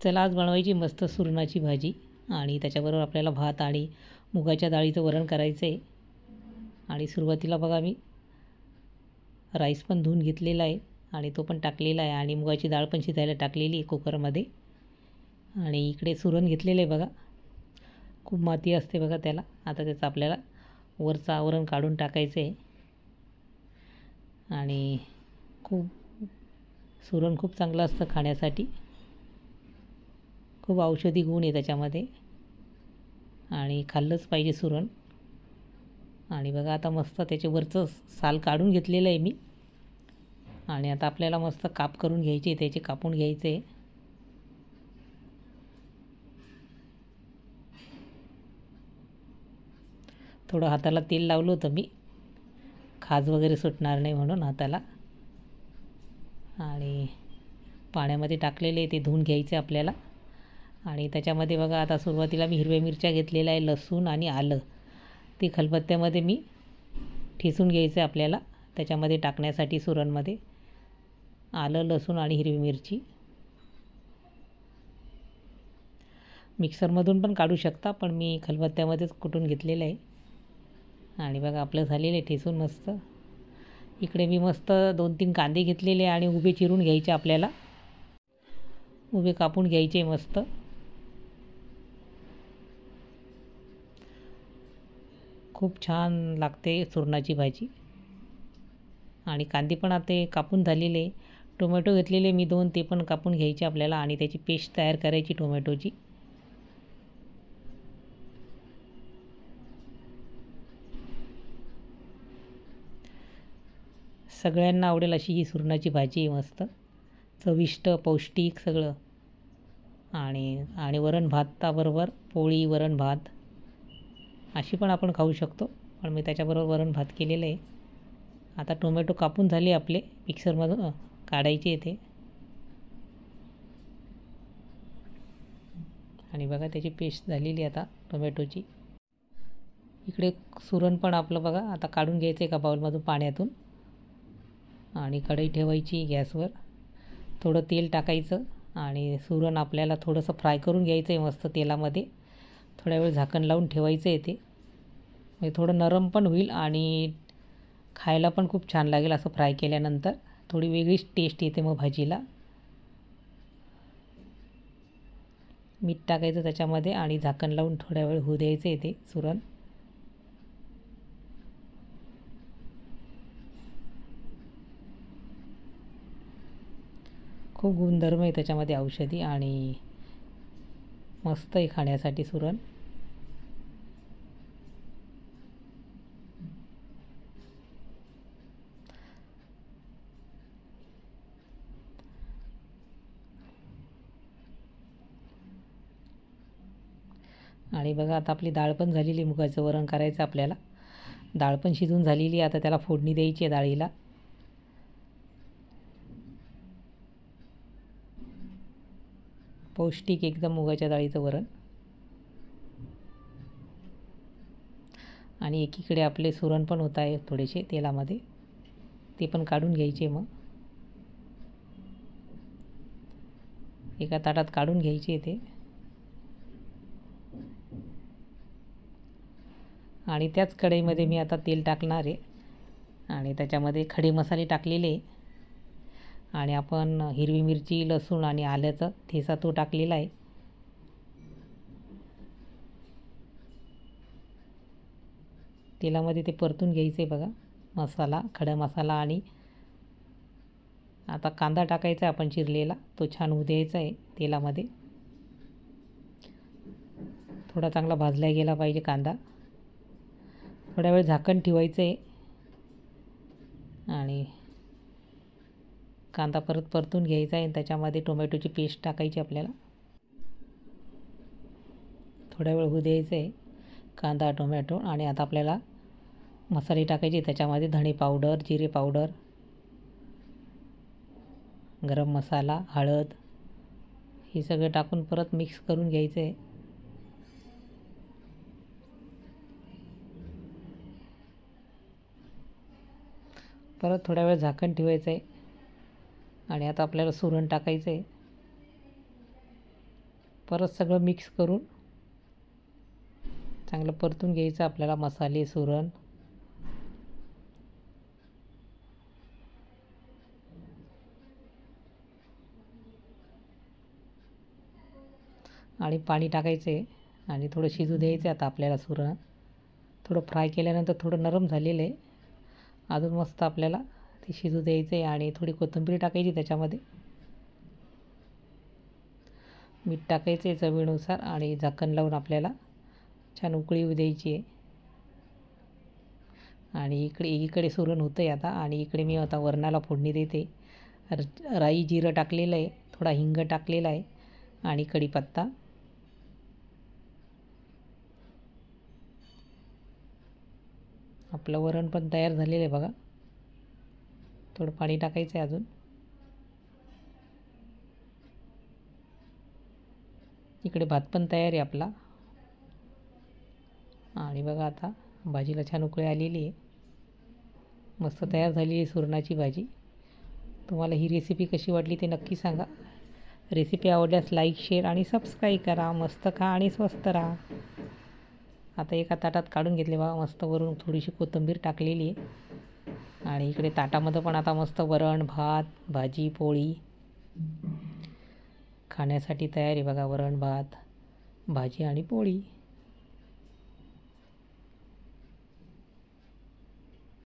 चला आज बनवायची मस्त सुरणाची भाजी आणि त्याच्याबरोबर आपल्याला भात आणि मुगाच्या डाळीचं वरण करायचं आहे. आणि सुरुवातीला बघा मी राईस पण धुवून घेतलेला आहे आणि तो पण टाकलेला आहे आणि मुगाची डाळ पण शिजायला टाकलेली आहे कुकरमध्ये. आणि इकडे सुरण घेतलेलं आहे बघा. खूप माती असते बघा त्याला. आता त्याचं आपल्याला वरचं आवरण काढून टाकायचं आहे. आणि सुरण खूप चांगलं असतं खाण्यासाठी. खूप औषधी गुण आहे त्याच्यामध्ये आणि खाल्लंच पाहिजे सुरण. आणि बघा आता मस्त त्याचे वरचं साल काढून घेतलेलं आहे मी. आणि आता आपल्याला मस्त काप करून घ्यायचे, त्याचे कापून घ्यायचे. थोडं हाताला तेल लावलं होतं मी, खाज वगैरे सुटणार नाही म्हणून हाताला. आणि पाण्यामध्ये टाकलेले ते धुवून घ्यायचे आपल्याला. आणि त्याच्यामध्ये बघा आता सुरुवातीला मी हिरव्या मिरच्या घेतलेल्या आहे, लसूण आणि आलं ते खलबत्त्यामध्ये मी ठेचून घ्यायचं आहे आपल्याला. त्याच्यामध्ये टाकण्यासाठी सुरणमध्ये आलं, लसूण आणि हिरवी मिरची. मिक्सरमधून पण काढू शकता, पण मी खलबत्त्यामध्येच कुटून घेतलेलं आहे. आणि बघा आपलं झालेलं आहे ठेचून मस्त. इकडे मी मस्त 2-3 कांदे घेतलेले आणि उभे चिरून घ्यायचे आपल्याला. उभे कापून घ्यायचे मस्त. खूप छान लागते सुरणाची भाजी. आणि कांदे पण आता कापून झालेले. टोमॅटो घेतलेले मी 2, ते पण कापून घ्यायचे आपल्याला आणि त्याची पेस्ट तयार करायची टोमॅटोची. सगळ्यांना आवडेल अशी ही सुरणाची भाजी आहे. मस्त चविष्ट, पौष्टिक सगळं. आणि वरण भाताबरोबर पोळी, वरण भात अशी पण आपण खाऊ शकतो, पण मी त्याच्याबरोबर वरण भात केलेलं आहे. आता टोमॅटो कापून झाले आपले, मिक्सरमधून काढायचे येते. आणि बघा त्याची पेस्ट झालेली आता टोमॅटोची. इकडे सुरण पण आपलं बघा आता काढून घ्यायचं एका बाउलमधून पाण्यातून. आणि कढई ठेवायची गॅसवर. थोडं तेल टाकायचं आणि सुरण आपल्याला थोडंसं फ्राय करून घ्यायचं आहे मस्त तेलामध्ये. थोड्या वेळ झाकण लावून ठेवायचं आहे ते. म्हणजे थोडं नरम पण होईल आणि खायला पण खूप छान लागेल असं फ्राय केल्यानंतर. थोडी वेगळीच टेस्ट येते मग भाजीला. मीठ टाकायचं त्याच्यामध्ये आणि झाकण लावून थोड्या वेळ होऊ द्यायचं आहे ते सुरण. खूप गुणधर्म आहे त्याच्यामध्ये औषधी आणि मस्त आहे खाण्यासाठी सुरण. आणि बघा आता आपली डाळ पण झालेली, मुगाचं वरण करायचं आपल्याला. डाळ पण शिजून झालेली. आता त्याला फोडणी द्यायची आहे डाळीला. पौष्टिक एकदम मुगाच्या डाळीचं वरण. आणि एकीकडे आपले सुरण पण होत आहे थोडेसे तेलामध्ये, ते पण काढून घ्यायचे. मग एका ताटात काढून घ्यायचे ते. आणि त्याच कढईमध्ये मी आता तेल टाकणार आहे आणि त्याच्यामध्ये खडे मसाले टाकलेले. आणि आपण हिरवी मिरची, लसूण आणि आल्याचा ठेचा तो टाकलेला आहे. तेलामध्ये ते परतून घ्यायचं आहे बघा मसाला, खडा मसाला. आणि आता कांदा टाकायचा आहे आपण चिरलेला, तो छान होऊ द्यायचा आहे तेलामध्ये. थोडा चांगला भाजला गेला पाहिजे कांदा. थोड्या वेळ झाकण ठेवायचं आहे आणि कांदा परत परतून घ्यायचा आहे. त्याच्यामध्ये टोमॅटोची पेस्ट टाकायची आपल्याला. थोड्या वेळ होऊ द्यायचं आहे कांदा, टोमॅटो. आणि आता आपल्याला मसाले टाकायचे त्याच्यामध्ये. धणे पावडर, जिरे पावडर, गरम मसाला, हळद हे सगळं टाकून परत मिक्स करून घ्यायचं आहे. परत थोड्या वेळ झाकण ठेवायचं आहे. आणि आता आपल्याला सुरण टाकायचं आहे. परत सगळं मिक्स करून चांगलं परतून घ्यायचं आपल्याला मसाले सुरण. आणि पाणी टाकायचं आहे आणि थोडं शिजू द्यायचं आहे आता आपल्याला सुरण. थोडं फ्राय केल्यानंतर थोडं नरम झालेलं आहे. अजून मस्त आपल्याला ते शिजू द्यायचं आहे आणि थोडी कोथिंबीर टाकायची त्याच्यामध्ये. मीठ टाकायचं आहे चवीनुसार आणि झाकण लावून आपल्याला छान उकळी येऊ द्यायची आहे. आणि एकीकडे सुरण होतं आहे आता आणि इकडे मी आता वरणाला फोडणी देते. राई जिरं टाकलेलं आहे, थोडा हिंग टाकलेला आहे आणि कढीपत्ता. आपलं वरण पण तयार झालेलं आहे बघा. थोडं पाणी टाकायचं आहे अजून. इकडे भात पण तयार आहे आपला. आणि बघा आता भाजीला छान उकळी आलेली आहे. मस्त तयार झालेली आहे सुरणाची भाजी. तुम्हाला ही रेसिपी कशी वाटली ते नक्की सांगा. रेसिपी आवडल्यास लाईक, शेअर आणि सबस्क्राईब करा. मस्त खा आणि स्वस्त राहा. आता एका ताटात काढून घेतले बघा. मस्त वरून थोडीशी कोथिंबीर टाकलेली आहे. आणि इकडे ताटामध्ये पण आता मस्त वरण, भात, भाजी, पोळी खाण्यासाठी तयार आहे बघा. वरण, भात, भाजी आणि पोळी.